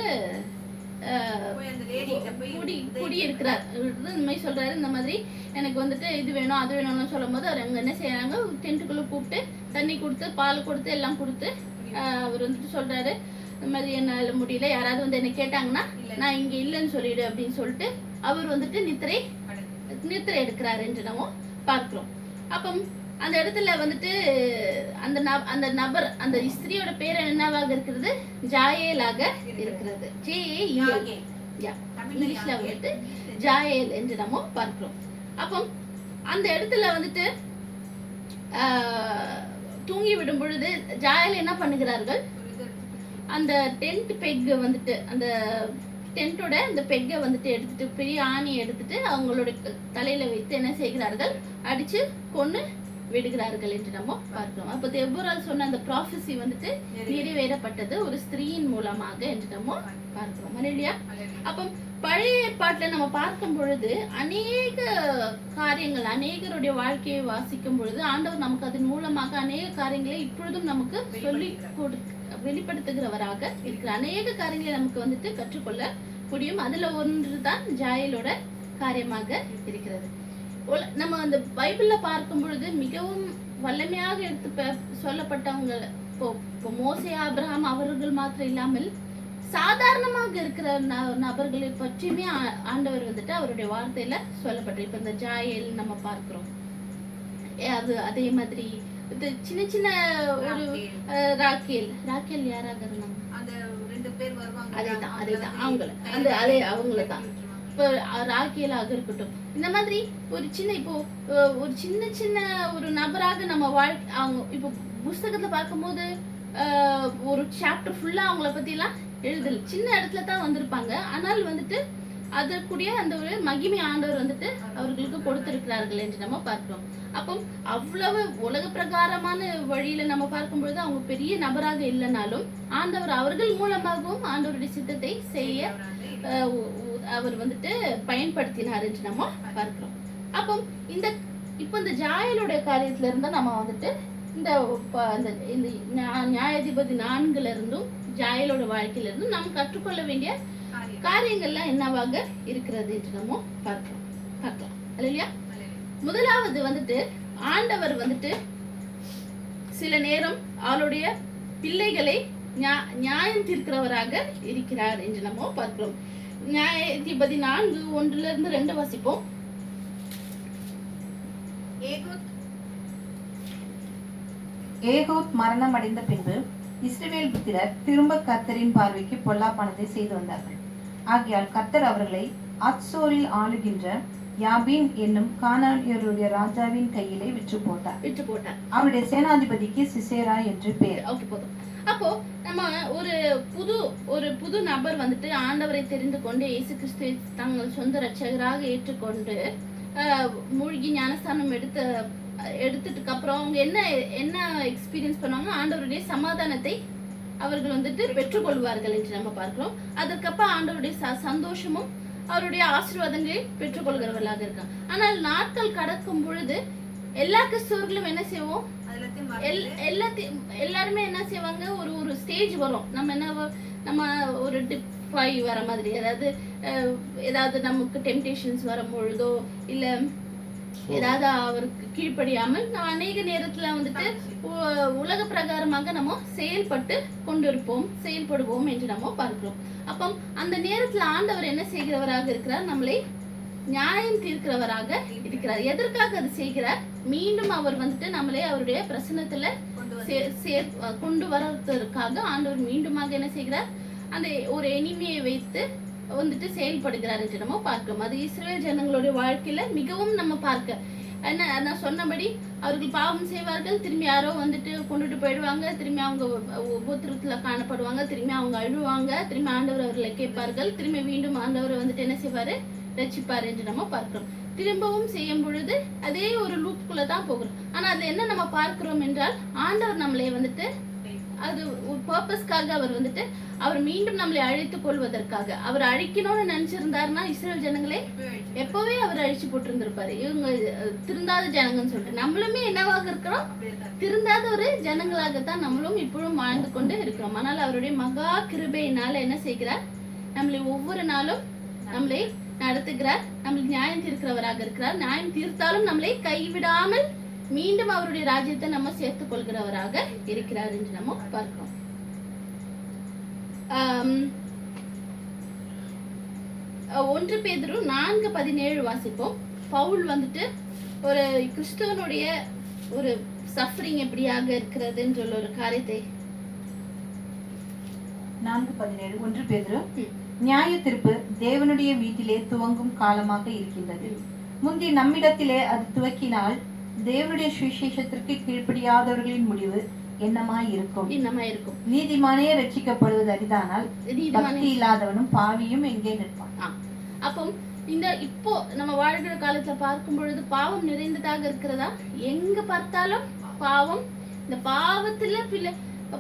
குடி இருக்கிறார். இந்த மாதிரி சொல்றாரு, இந்த மாதிரி எனக்கு வந்துட்டு இது வேணும் அது வேணும்னு சொல்லும் போது அவர் அங்க என்ன செய்யறாங்க, டென்ட்டுக்குள்ள கூப்பிட்டு தண்ணி கொடுத்து பால் கொடுத்து எல்லாம் கொடுத்து அவர் வந்துட்டு சொல்றாரு, இந்த மாதிரி என்னால முடியல, யாராவது வந்து என்ன கேட்டாங்கன்னா நான் இங்க இல்லைன்னு சொல்லிடு அப்படின்னு சொல்லிட்டு அவர் வந்துட்டு நித்திரை எடுக்கிறாரு என்று நம்ம பார்க்கிறோம். அப்போ அந்த இடத்துல வந்துட்டு அந்த நபர் அந்த ஸ்திரியோட பேர் என்னவாக இருக்கிறது, ஜாயேலாக இருக்கிறது. இங்கிலீஷ்ல வந்துட்டு ஜாயேல் என்று நம்ம பார்க்கிறோம். அப்போ அந்த இடத்துல வந்துட்டு தூங்கி விடும் பொழுது ஜாயேல் என்ன பண்ணுகிறார்கள், அந்த டென்ட் பெக் வந்துட்டு அந்த டென்ட்டோட அந்த பெக்கை வந்துட்டு எடுத்துட்டு பெரிய ஆணி எடுத்துட்டு அவங்களோட தலையில வைத்து என்ன செய்கிறார்கள், அடிச்சு கொன்னு விடுகிறார்கள் என்று நம்ம பார்க்கிறோம். அப்ப தெபோராள் சொன்ன அந்த ப்ராஃபஸி வந்துட்டு நிறைவேறப்பட்டது ஒரு ஸ்திரீயின் மூலமாக என்று நம்ம பார்க்கிறோம். இல்லையா? அப்ப பழைய ஏற்பாட்டுல நம்ம பார்க்கும் பொழுது அநேக காரியங்கள், அநேகருடைய வாழ்க்கையை வாசிக்கும் பொழுது ஆண்டவர் நமக்கு அதன் மூலமாக அநேக காரியங்களை இப்பொழுதும் நமக்கு சொல்லி வெளிப்படுத்துகிறவராக இருக்கிற அநேக காரியங்களை நமக்கு வந்துட்டு கற்றுக்கொள்ள முடியும். அதுல ஒன்றுதான் ஜாயலோட காரியமாக இருக்கிறது. நம்ம அந்த பைபிள்ல பார்க்கும் பொழுது மிகவும் வல்லமையாக எடுத்து சொல்லப்பட்டவங்க இப்போ மோசே, ஆபிரகாம் அவர்கள் மாத்திரம் இல்லாமல் சாதாரணமாக இருக்கிற நபர்களை பற்றியுமே ஆண்டவர் வந்துட்டு அவருடைய வார்த்தையில சொல்லப்பட்டு இப்ப இந்த ஜாயல் நம்ம பார்க்கிறோம். அது அதே மாதிரி சின்ன சின்ன ஒரு ராக்கேல் யாராக இருந்தாங்க, அதேதான் அவங்களதான். இப்போ ராக்கேலாக இருக்கட்டும், இந்த மாதிரி ஒரு சின்ன ஒரு நபராக நம்ம அவங்க இப்போ புஸ்தகத்துல பார்க்கும்போது ஒரு சாப்டர் ஃபுல்லா அவங்கள பத்தி எல்லாம் எழுதல, சின்ன இடத்துல தான் வந்திருப்பாங்க. ஆனால் வந்துட்டு அதற்குரிய அந்த ஒரு மகிமை ஆண்டவர் வந்துட்டு அவர்களுக்கு கொடுத்திருக்கிறார்கள் என்று நம்ம பார்க்கிறோம். அப்போ அவ்வளவு உலக பிரகாரமான வழியில நம்ம பார்க்கும்பொழுது அவங்க பெரிய நபராக இல்லைனாலும் ஆண்டவர் அவர்கள் மூலமாகவும் ஆண்டவருடைய சித்தத்தை செய்ய அவர் வந்துட்டு பயன்படுத்தினார் என்று நம்ம பார்க்கிறோம். அப்போ இந்த ஜாயலுடைய காரியத்துல இருந்தா நம்ம வந்துட்டு இந்த நியாயாதிபதி 4ல இருந்தும் ஜாயலோட வாழ்க்கையில இருந்தும் நாம் கற்றுக்கொள்ள வேண்டிய காரியங்கள்லாம் என்னவாக இருக்கிறது என்று நம்ம பார்க்கலாம் இல்லையா? முதலாவது வந்துட்டு ஆண்டவர் வந்துட்டு சில நேரம் அவருடைய பிள்ளைகளை நியாயம் தீர்க்கிறவராக இருக்கிறார் என்று நம்ம பார்க்கிறோம். நியாயாதிபதி 4:1-2 வாசிப்போம். ஏகூத் மரணம் அடைந்த பின்பு இஸ்ரவேல் புத்திரர் திரும்ப கர்த்தரின் பார்வைக்கு பொல்லாப்பானதை செய்து வந்தார்கள். ஆகையால் கர்த்தர் அவர்களை ஆத்சோரில் ஆளுகின்ற யாபீன் என்னும் கானானியருடைய ராஜாவின் கையிலே விற்று போட்டார். அவருடைய சேனாதிபதிக்கு சிசேரா என்று பெயர். அப்போ நம்ம ஒரு புது நபர் வந்துட்டு ஆண்டவரை தெரிந்து கொண்டு இயேசு கிறிஸ்து தங்கள் சொந்த இரட்சகராக ஏற்றுக்கொண்டு மூழ்கி ஞானஸ்தானம் எடுத்துட்டு அப்புறம் அவங்க என்ன எக்ஸ்பீரியன்ஸ் பண்ணுவாங்க? ஆண்டவருடைய சமாதானத்தை அவர்கள் வந்துட்டு பெற்றுக்கொள்வார்கள் என்று நம்ம பார்க்கிறோம். அதற்கப்புறம் ஆண்டவருடைய சந்தோஷமும் அவருடைய ஆசீர்வாதங்களை பெற்றுக்கொள்கிறவர்களாக இருக்காங்க. ஆனால் நாட்கள் கடக்கும் பொழுது எல்லா கிறிஸ்தவர்களும் என்ன செய்வோம்? எல்லாருமே என்ன செய்வாங்க? ஒரு ஸ்டேஜ் வரும், நம்ம ஒரு டிஃபை வர மாதிரி, ஏதாவது நமக்கு டெம்டேஷன்ஸ் வரும் பொழுதோ இல்ல ஏதாவது அவருக்கு கீழ்ப்படியாமல் நம்ம அநேக நேரத்துல வந்துட்டு உலக பிரகாரமாக நம்ம செயல்படுவோம் என்று நம்ம பார்க்கிறோம். அப்போ அந்த நேரத்துல ஆண்டவர் என்ன செய்கிறவராக இருக்கிறார்? நம்மளை நியாயம் தீர்க்கிறவராக இருக்கிறார். எதற்காக அது செய்கிறார்? மீண்டும் அவர் வந்துட்டு நம்மளே அவருடைய பிரசன்னத்துல கொண்டு வரதற்காக ஆண்டவர் மீண்டுமாக என்ன செய்கிறார்? அந்த ஒரு எனிமையை வைத்து வந்துட்டு செயல்படுகிறார் என்று நம்ம பார்க்கிறோம். அது இஸ்ரவேல் ஜனங்களுடைய வாழ்க்கையில மிகவும் நம்ம பார்க்க நான் சொன்னபடி அவர்கள் பாவம் செய்வார்கள், திரும்பி யாரோ வந்துட்டு கொண்டுட்டு போயிடுவாங்க, திரும்பி அவங்க உபத்திரத்துல காணப்படுவாங்க, திரும்பி அவங்க அழுவாங்க, திரும்பி ஆண்டவர் அவர்களை கேட்பார்கள், திரும்பி மீண்டும் ஆண்டவர் வந்துட்டு என்ன செய்வாரு? ரட்சிப்பார் என்று நம்ம பார்க்கிறோம். திரும்பவும் செய்யும் பொழுது அதே ஒரு லூப்குள்ள தான் போகிறோம். ஆனா அது என்ன நம்ம பார்க்கிறோம் என்றால் ஆண்டவர் நம்மளை வந்துட்டு அது ஒரு பர்பஸ்க்காக அவர் மீண்டும் நம்மளை அழைத்துக் கொள்வதற்காக அவர் அழிக்கணும்னு நினைச்சிருந்தாருன்னா இஸ்ரேல் ஜனங்களே எப்பவே அவர் அழிச்சு போட்டிருந்திருப்பாரு. இவங்க திருந்தாத ஜனங்கன்னு சொல்லிட்டு நம்மளுமே என்னவாக இருக்கிறோம்? திருந்தாத ஒரு ஜனங்களாகத்தான் நம்மளும் இப்பவும் வாழ்ந்து கொண்டு இருக்கிறோம். ஆனால் அவருடைய மகா கிருபையினால என்ன செய்கிறார்? நம்மளை ஒவ்வொரு நாளும் நம்மளை நடத்துகிறார், நம்மளை நியாயம் தீர்க்கிறவராக இருக்கிறார். நியாயம் தீர்த்தாலும் நம்மளை கைவிடாமல் மீண்டும் அவருடைய ராஜ்யத்தை நம்ம சேர்த்துக் கொள்கிறவராக இருக்கிறார் என்று நம்ம பார்க்கிறோம். 1 பேதுரு 4:17 வாசிப்போம். பவுல் வந்துட்டு ஒரு கிறிஸ்துவனுடைய ஒரு சஃபரிங் எப்படியாக இருக்கிறதுன்னு சொல்ல ஒரு காரியத்தை 4:17 1 பேதுரு நியாய தீர்ப்பு தேவனுடைய வீட்டிலே துவங்கும் காலமாக இருக்கின்றது. முந்தி நம்மிடத்திலே அது துவக்கினால் தேவனுடைய சுவிசேஷத்திற்கு கீழ்ப்படியாதவர்களின் முடிவு என்னமாய் இருக்கும்? நீதிமானே ரட்சிக்கப்படுவது அரிதானால் பக்தி இல்லாதவனும் பாவியும் எங்கே நிற்பான்? அப்போ இப்போ நம்ம வாழ்கிற காலத்துல பார்க்கும் பொழுது பாவம் நிறைந்ததாக இருக்கிறதா? எங்க பார்த்தாலும் பாவம். இந்த பாவத்துல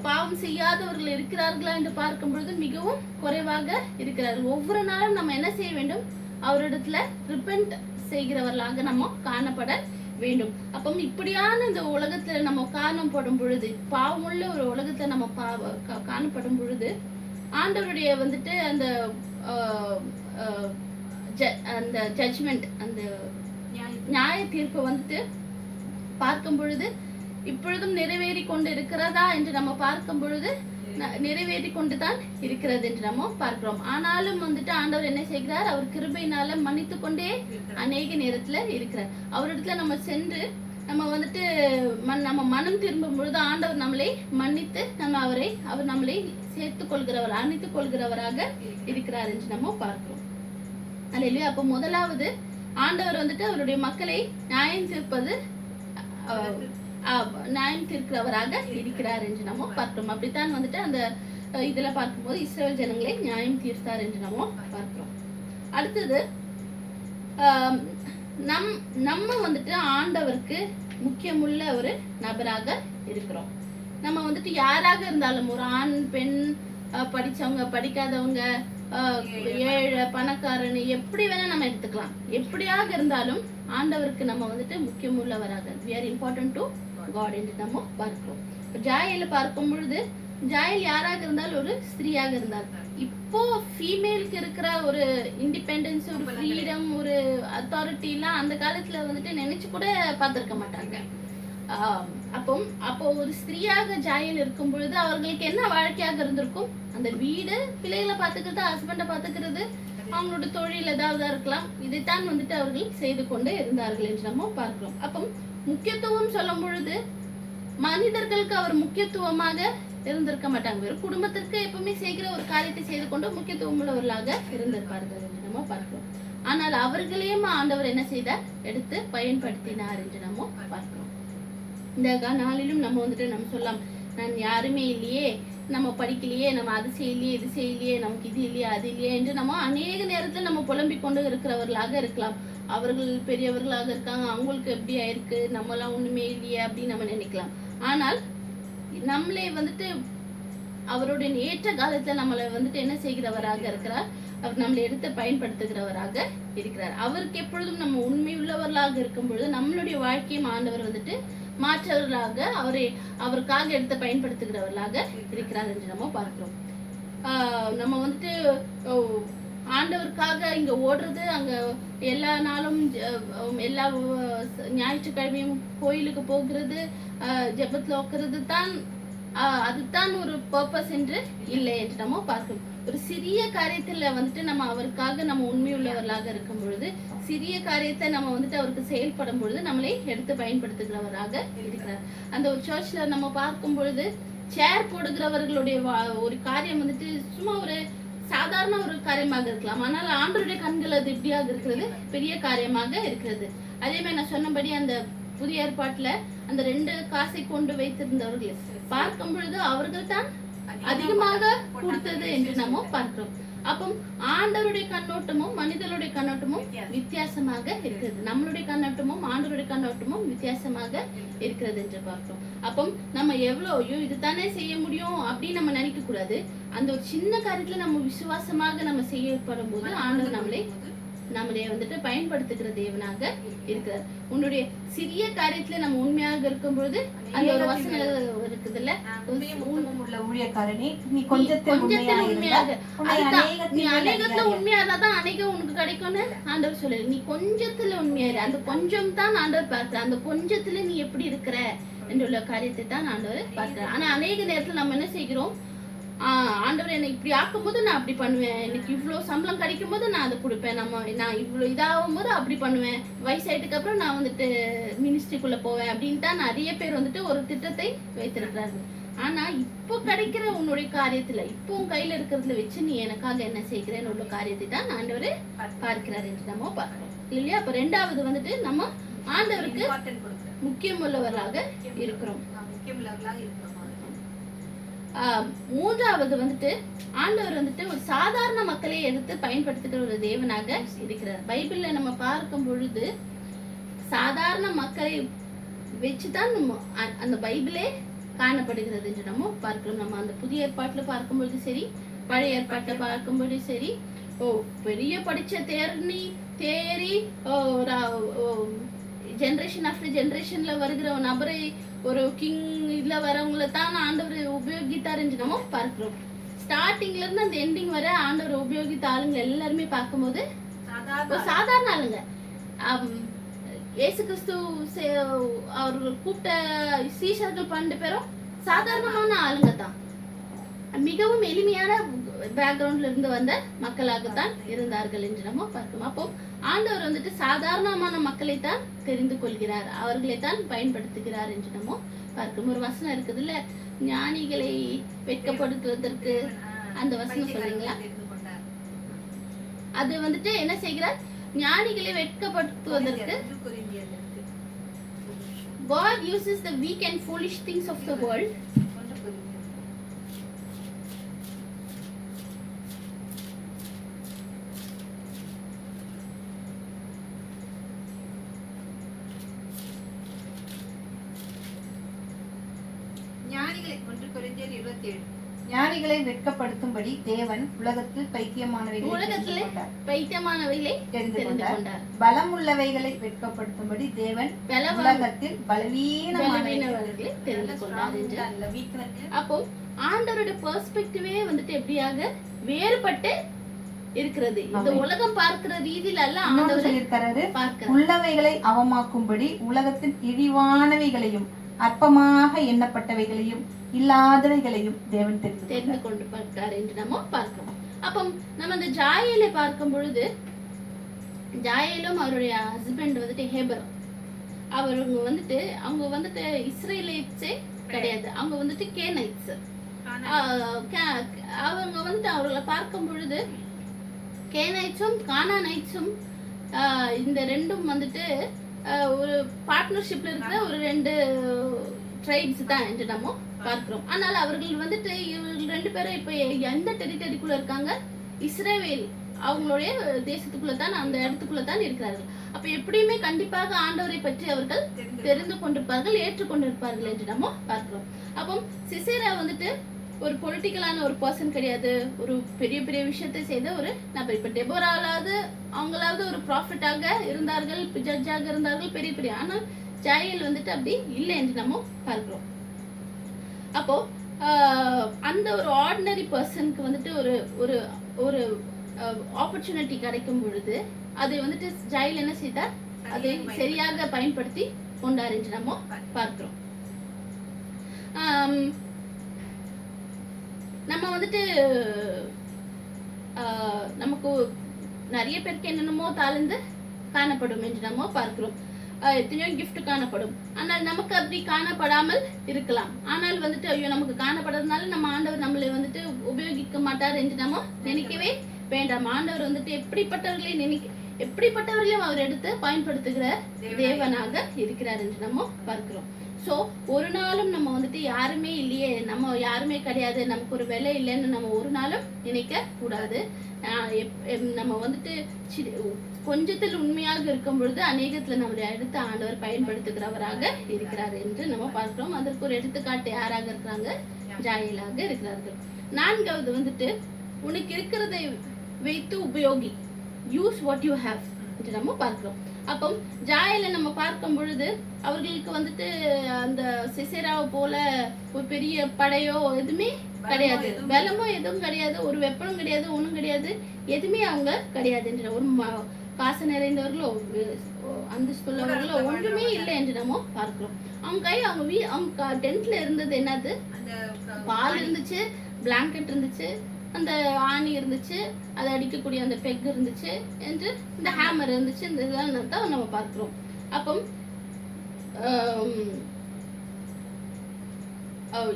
பாவம் செய்யாதவர்கள் இருக்கிறார்களா என்று பார்க்கும் பொழுது மிகவும் குறைவாக இருக்கிறார்கள். ஒவ்வொரு நாளும் நம்ம என்ன செய்ய வேண்டும்? அவரிடத்துல ரிப்பெண்ட் செய்கிறவர்களாக நம்ம காணப்பட வேண்டும். அப்போ இப்படியான இந்த உலகத்துல நம்ம காணப்படும் பொழுது, பாவமுள்ள ஒரு உலகத்துல நம்ம காணப்படும் பொழுது ஆண்டவருடைய வந்துட்டு அந்த ஜட்ஜ்மெண்ட், அந்த நியாய தீர்ப்பு வந்துட்டு பார்க்கும் பொழுது இப்பொழுதும் நிறைவேறி கொண்டு இருக்கிறதா என்று நம்ம பார்க்கும் பொழுது நிறைவேறி கொண்டுதான் இருக்கிறது என்று நம்ம பார்க்கிறோம். ஆனாலும் வந்துட்டு ஆண்டவர் என்ன செய்கிறார்? அவர் கிருபையினால மன்னித்து கொண்டே அநேக நேரத்துல இருக்கிறார். அவரிடத்துல நம்ம சென்று நம்ம வந்துட்டு நம்ம மனம் திரும்பும் பொழுது ஆண்டவர் நம்மளை மன்னித்து அவர் நம்மளை சேர்த்துக் கொள்கிறவர், அணைத்துக் கொள்கிறவராக இருக்கிறார் என்று நம்ம பார்க்கிறோம். அல்லேலூயா. அப்போ முதலாவது ஆண்டவர் வந்துட்டு அவருடைய மக்களை நியாயம் தீர்க்கிறவராக இருக்கிறார் என்று நம்ம பார்க்கிறோம். அப்படித்தான் வந்துட்டு அந்த இதுல பார்க்கும்போது இஸ்ரவேல் ஜனங்களை நியாயம் தீர்த்தார் என்று நம்ம பார்க்கிறோம். அடுத்தது நம்ம வந்துட்டு ஆண்டவருக்கு முக்கியமுள்ள ஒரு நபராக இருக்கிறோம். நம்ம வந்துட்டு யாராக இருந்தாலும், ஒரு ஆண் பெண், படிச்சவங்க படிக்காதவங்க, ஏழை பணக்காரன், எப்படி வேணா நம்ம எடுத்துக்கலாம். எப்படியாக இருந்தாலும் ஆண்டவருக்கு நம்ம வந்துட்டு முக்கியமுள்ளவராக, we are important to God என்று நம்ம பார்க்கிறோம். ஜாயல பார்க்கும் பொழுது ஜாயல் யாராக இருந்தால் ஒரு ஸ்திரீயாக இருந்தால், இப்போ ஃபீமேலுக்கு இருக்கிற ஒரு இண்டிபெண்டன்ஸ், ஒரு ஃப்ரீடம், ஒரு அத்தாரிட்டி எல்லாம் அந்த காலத்துல வந்துட்டு நினைச்சு கூட பார்த்திருக்க மாட்டாங்க. அப்போ ஒரு ஸ்திரீயாக ஜாயல் இருக்கும் பொழுது அவர்களுக்கு என்ன வாழ்க்கையாக இருந்திருக்கும்? அந்த வீடு, பிள்ளைகளை பார்த்துக்கிறது, ஹஸ்பண்டை பார்த்துக்கிறது, அவங்களோட தொழில் ஏதாவது இருக்கலாம். இதைத்தான் வந்துட்டு அவர்கள் செய்து கொண்டே இருந்தார்கள் என்று நம்ம பார்க்கிறோம். அப்போ முக்கியத்துவம் சொல்லும் பொழுது மனிதர்களுக்கு அவர் முக்கியத்துவமாக இருந்திருக்க மாட்டாங்க. வெறும் குடும்பத்திற்கு எப்பவுமே செய்கிற ஒரு காரியத்தை செய்து கொண்டு முக்கியத்துவம் உள்ளவர்களாக இருந்திருப்பார்கள் என்று நம்ம பார்க்கிறோம். ஆனால் அவர்களையும் ஆண்டவர் என்ன செய்தார்? எடுத்து பயன்படுத்தினார் என்று நம்ம பார்க்கிறோம். இந்த நாளிலும் நம்ம வந்துட்டு நம்ம சொல்லலாம், நான் யாருமே இல்லையே, நம்ம படிக்கலையே, நம்ம அது செய்யலையே, இது செய்யலையே, நமக்கு இது இல்லையே, அது இல்லையே என்று நம்ம அநேக நேரத்தில் நம்ம புலம்பிக் கொண்டு இருக்கிறவர்களாக இருக்கலாம். அவர்கள் பெரியவர்களாக இருக்காங்க, அவங்களுக்கு எப்படி ஆயிருக்கு, நம்மளாம் ஒண்ணுமே இல்லையே அப்படின்னு நம்ம நினைக்கலாம். ஆனால் நம்மளே வந்துட்டு அவருடைய ஏற்ற காலத்துல நம்மளை வந்துட்டு என்ன செய்கிறவராக இருக்கிறார்? அவர் நம்மளை எடுத்து பயன்படுத்துகிறவராக இருக்கிறார். அவருக்கு எப்பொழுதும் நம்ம உண்மை உள்ளவர்களாக இருக்கும் பொழுது நம்மளுடைய வாழ்க்கையை ஆண்டவர் வந்துட்டு மாற்றவர்களாக, அவருக்காக எடுத்து பயன்படுத்துகிறவர்களாக இருக்கிறார் என்று நம்ம பார்க்கிறோம். நம்ம வந்துட்டு ஆண்டவருக்காக இங்க ஓடுறது, அங்க எல்லா நாளும் எல்லா ஞாயிற்றுக்கிழமையும் கோயிலுக்கு போகிறது, ஜெபத்துல உட்கிறது தான், அதுதான் ஒரு பர்பஸ் என்று இல்லை என்று நம்ம பார்க்கணும். ஒரு சிறிய காரியத்துல வந்துட்டு நம்ம அவருக்காக நம்ம உண்மையுள்ளவர்களாக இருக்கும் பொழுது, சிறிய காரியத்தை நம்ம வந்துட்டு அவருக்கு செயல்படும் பொழுது நம்மளை எடுத்து பயன்படுத்துகிறவராக இருக்கிறார். அந்த ஒரு சர்ச்ல நம்ம பார்க்கும் பொழுது சேர் போடுகிறவர்களுடைய ஒரு காரியம் வந்துட்டு சும்மா ஒரு சாதாரண ஒரு காரியமாக இருக்கலாம். ஆனால் ஆண்டவருடைய கண்கள் அது எப்படியாக இருக்கிறது? பெரிய காரியமாக இருக்கிறது. அதே மாதிரி நான் சொன்னபடி அந்த புதிய ஏற்பாட்டுல அந்த 2 காசை கொண்டு வைத்திருந்தவர்கள் பார்க்கும் பொழுது அவர்கள் தான் அதிகமாக கொடுத்தது என்று நம்ம பார்க்கிறோம். அப்போ ஆண்டவருடைய கண்ணோட்டமும் மனிதனுடைய கண்ணோட்டமும் வித்தியாசமாக இருக்கிறது. நம்மளுடைய கண்ணோட்டமும் ஆண்டவருடைய கண்ணோட்டமும் வித்தியாசமாக இருக்கிறது என்று பார்க்கிறோம். அப்போ நம்ம எவ்வளோ இதுதானே செய்ய முடியும் அப்படின்னு நம்ம நினைக்க கூடாது. அந்த ஒரு சின்ன காரியத்துல நம்ம விசுவாசமாக நம்ம செய்யப்படும் போது ஆண்டவர் நம்மளை வந்துட்டு பயன்படுத்துகிற தேவனாக இருக்கிறார். உன்னுடைய சிறிய காரியத்துல நம்ம உண்மையாக இருக்கும் பொழுது அந்த ஒரு வசனம் இருக்குதுல்ல, ஊழியக்காரனே நீ கொஞ்சத்தில் உண்மையாக, நீ அநேகத்துல உண்மையா இருந்தாதான் அநேகம் உனக்கு கிடைக்கும்னு ஆண்டவர் சொல்லு. நீ கொஞ்சத்துல உண்மையா, அந்த கொஞ்சம் தான் ஆண்டவர் பார்க்கிற. அந்த கொஞ்சத்துல நீ எப்படி இருக்கிற என்றுள்ள காரியத்தை தான் ஆண்டவர் பார்க்கிறார். ஆனா அநேக நேரத்துல நம்ம என்ன செய்கிறோம்? ஆண்டவர் என்னை இப்படி ஆக்கும் போது நான் அப்படி பண்ணுவேன், எனக்கு இவ்வளோ சம்பளம் கிடைக்கும் போது நான் அதை கொடுப்பேன், நான் இவ்வளோ இதாகும் போது அப்படி பண்ணுவேன், வயசாயிட்டுக்கு அப்புறம் நான் வந்துட்டு மினிஸ்ட்ரிக்குள்ள போவேன் அப்படின்னு தான் நிறைய பேர் வந்துட்டு ஒரு திட்டத்தை வைத்திருக்கிறார்கள். ஆனா இப்போ கிடைக்கிற உன்னுடைய காரியத்துல, இப்போ உன் கையில இருக்கிறதுல வச்சு நீ எனக்காக என்ன செய்கிறேன்னு உள்ள காரியத்தை தான் ஆண்டவர் பார்க்கிறார் என்று நம்ம பார்க்கிறோம் இல்லையா? அப்ப 2வது வந்துட்டு நம்ம ஆண்டவருக்கு முக்கியம் உள்ளவர்களாக இருக்கிறோம். 3வது வந்துட்டு ஆண்டவர் வந்துட்டு ஒரு சாதாரண மக்களை எடுத்து பயன்படுத்துகிற ஒரு தேவனாக இருக்கிறார். பைபிள்ல நம்ம பார்க்கும் பொழுது சாதாரண மக்களை வச்சுதான் அந்த பைபிளே காணப்படுகிறது என்று நம்ம பார்க்கிறோம். நம்ம அந்த புதிய ஏற்பாட்டுல பார்க்கும் பொழுது சரி, பழைய ஏற்பாட்டுல பார்க்கும் பொழுது சரி, பெரிய படிச்ச தேறி ஜெனரேஷன் ஆஃப்டர் ஜெனரேஷன்ல வருகிற நபரை, ஒரு கிங் இதுல வரவங்களை தான் ஆண்டவர் உபயோகித்தார் என்று நம்ம பார்க்கிறோம். ஸ்டார்டிங்ல இருந்து அந்த எண்டிங் வரை ஆண்டவர் உபயோகித்த ஆளுங்க எல்லாருமே பார்க்கும்போது சாதாரண ஆளுங்க. இயேசு கிறிஸ்து அவர்கள் கூப்பிட்ட சீஷர்கள் 12 பேரும் சாதாரணமான ஆளுங்க தான். மிகவும் எளிமையான பேக்ரவுண்ட்ல இருந்து வந்த மக்களாகத்தான் இருந்தார்கள் என்று நம்ம பார்க்கிறோம். அப்போ ஆண்டவர் வந்துட்டு சாதாரணமான மக்களை தான் தெரிந்து கொள்கிறார், அவர்களை தான் பயன்படுத்துகிறார் என்று நம்ம பார்க்கிறோம். ஒரு வசனம் இருக்குதுல்ல, ஞானிகளை வெட்கப்படுத்துவதற்கு, அந்த வசனம் சொல்றீங்களா? அது வந்துட்டு என்ன செய்கிறார்? ஞானிகளை வெட்கப்படுத்துவதற்கு God uses the weak and foolish things of the world ஞானிகளை 1 கொரிந்தியர் 27. ஞானிகளை வெட்கப்படுத்தும்படி தேவன் உலகத்தில் பைத்தியமானவைகளை உலகத்திலே பைத்தியமானவைகளை தெரிந்து தெரிந்து கொண்டார். கொண்டார். பலம் உள்ளவைகளை வெட்கப்படுத்தும்படி தேவன் உலகத்தில் பலவீனமானவைகளை தெரிந்து கொண்டார் என்று. அப்போ ஆண்டவருடைய பெர்ஸ்பெக்டிவே வந்துட்டு எப்படியாக வேறுபட்டு இருக்கிறது. இந்த உலகம் பார்க்கிற ரீதியில அல்ல ஆண்டவர் சொல்லியிருக்கிறாரு. பார்க்கிறார். உள்ளவைகளை அவமாக்கும்படி உலகத்தின் இழிவானவைகளையும் அற்பமாக எண்ணப்பட்டவைகளையும் இல்லாதவைகளையும் தேவன் தெரிந்து கொண்டு பார்க்கிறார் என்று நம்ம பார்க்கிறோம். அப்போ நம்ம இந்த ஜாயேலை பார்க்கும் பொழுது ஜாயேலும் அவருடைய ஹஸ்பண்ட் வந்துட்டு ஹேபர், அவங்க வந்துட்டு இஸ்ரேலைட்ஸே கிடையாது, அவங்க வந்துட்டு கேனைட்ஸ். அவங்க வந்துட்டு அவர்களை பார்க்கும் பொழுது கேனைட்ஸும் கானானைட்ஸும் இந்த ரெண்டும் வந்துட்டு ஒரு பார்ட்னர்ஷிப்ல இருக்கிற ஒரு 2 ட்ரைப்ஸ் தான் என்று நம்ம பார்க்கிறோம். ஆனால் அவர்கள் வந்துட்டு இவர்கள் 2 பேரும் இப்ப எந்த டெரிட்டரிக்குள்ள இருக்காங்க? இஸ்ரேல் அவங்களுடைய தேசத்துக்குள்ள தான், அந்த இடத்துக்குள்ள தான் இருக்கிறார்கள். அப்ப எப்படியுமே கண்டிப்பாக ஆண்டவரை பற்றி அவர்கள் தெரிந்து கொண்டிருப்பார்கள், ஏற்றுக்கொண்டிருப்பார்கள் என்று நம்ம பார்க்கிறோம். அப்போ சிசேரா வந்துட்டு ஒரு பொலிட்டிக்கலான ஒரு பர்சன் கிடையாது, ஒரு பெரிய பெரிய விஷயத்தை செய்த ஒரு நபர். இப்ப டெபோராலாவது அவங்களாவது ஒரு ப்ராஃபிட்டாக இருந்தார்கள், ஜட்ஜாக இருந்தார்கள், பெரிய பெரிய. ஆனால் ஜாயேல் வந்துட்டு அப்படி இல்லை என்று நம்ம பார்க்கிறோம். அப்போ அந்த ஒரு ஆர்டினரி பர்சனுக்கு வந்துட்டு ஒரு ஒரு ஒரு ஆப்பர்ச்சுனிட்டி கிடைக்கும் பொழுது அதை வந்துட்டு ஜாயேல் என்ன செய்தார்? அதை சரியாக பயன்படுத்தி கொண்டார் என்று நம்ம பார்க்கிறோம். நம்ம வந்துட்டு நமக்கு நிறைய பேருக்கு என்னென்னமோ தாழ்ந்து காணப்படும் என்று நம்ம பார்க்கிறோம். எத்தனையோ கிஃப்ட் காணப்படும், ஆனால் நமக்கு அப்படி காணப்படாமல் இருக்கலாம். ஆனால் வந்துட்டு ஐயோ நமக்கு காணப்படுறதுனால நம்ம ஆண்டவர் நம்மளை வந்துட்டு உபயோகிக்க மாட்டார் என்று நம்ம நினைக்கவே வேண்டாம். ஆண்டவர் வந்துட்டு எப்படிப்பட்டவர்களையும் அவர் எடுத்து பயன்படுத்துகிற தேவனாக இருக்கிறார் என்று நம்ம பார்க்கிறோம். ஸோ ஒரு நாளும் நம்ம வந்துட்டு யாருமே இல்லையே, நம்ம யாருமே கிடையாது, நமக்கு ஒரு வேலை இல்லைன்னு நம்ம ஒரு நாளும் நினைக்க கூடாது. நம்ம வந்துட்டு கொஞ்சத்தில் உண்மையாக இருக்கும் பொழுது அநேகத்துல நம்முடைய அடுத்த ஆண்டவர் பயன்படுத்துகிறவராக இருக்கிறார் என்று நம்ம பார்க்கிறோம். அதற்கு ஒரு எடுத்துக்காட்டு யாராக இருக்கிறாங்க? ஜாயேலாக இருக்கிறார்கள். 4வது வந்துட்டு உனக்கு இருக்கிறதை வைத்து உபயோகி, யூஸ் வாட் யூ ஹேவ் என்று நம்ம பார்க்கிறோம். அப்போ ஜாயேலை நம்ம பார்க்கும் பொழுது அவர்களுக்கு வந்துட்டு அந்த சிசேராவை போல ஒரு பெரிய படையோ எதுவுமே கிடையாது, பலமோ எதுவும் கிடையாது, ஒரு வெப்பனும் கிடையாது, ஒண்ணும் கிடையாது, எதுவுமே அவங்க கிடையாது என்று, ஒரு காசு நிறைந்தவர்களோ அந்தஸ்துள்ளவர்களோ ஒன்றுமே இல்லை என்று நம்ம பார்க்கிறோம். அவங்க கை அவங்க டென்ட்ல இருந்தது என்னது? பால் இருந்துச்சு, பிளாங்கெட் இருந்துச்சு, அந்த ஆணி இருந்துச்சு, அதை அடிக்கக்கூடிய அந்த பெக் இருந்துச்சு என்று, இந்த ஹேமர் இருந்துச்சு, இந்த இதெல்லாம் தான் நம்ம பார்க்கிறோம். அப்போ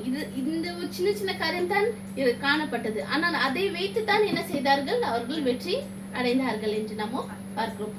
இது இந்த சின்ன சின்ன காரியம் தான் காணப்பட்டது. ஆனால் அதை வைத்து தான் என்ன செய்தார்கள்? அவர்கள் வெற்றி அடைந்தார்கள் என்று நம்ம பார்க்கிறோம்.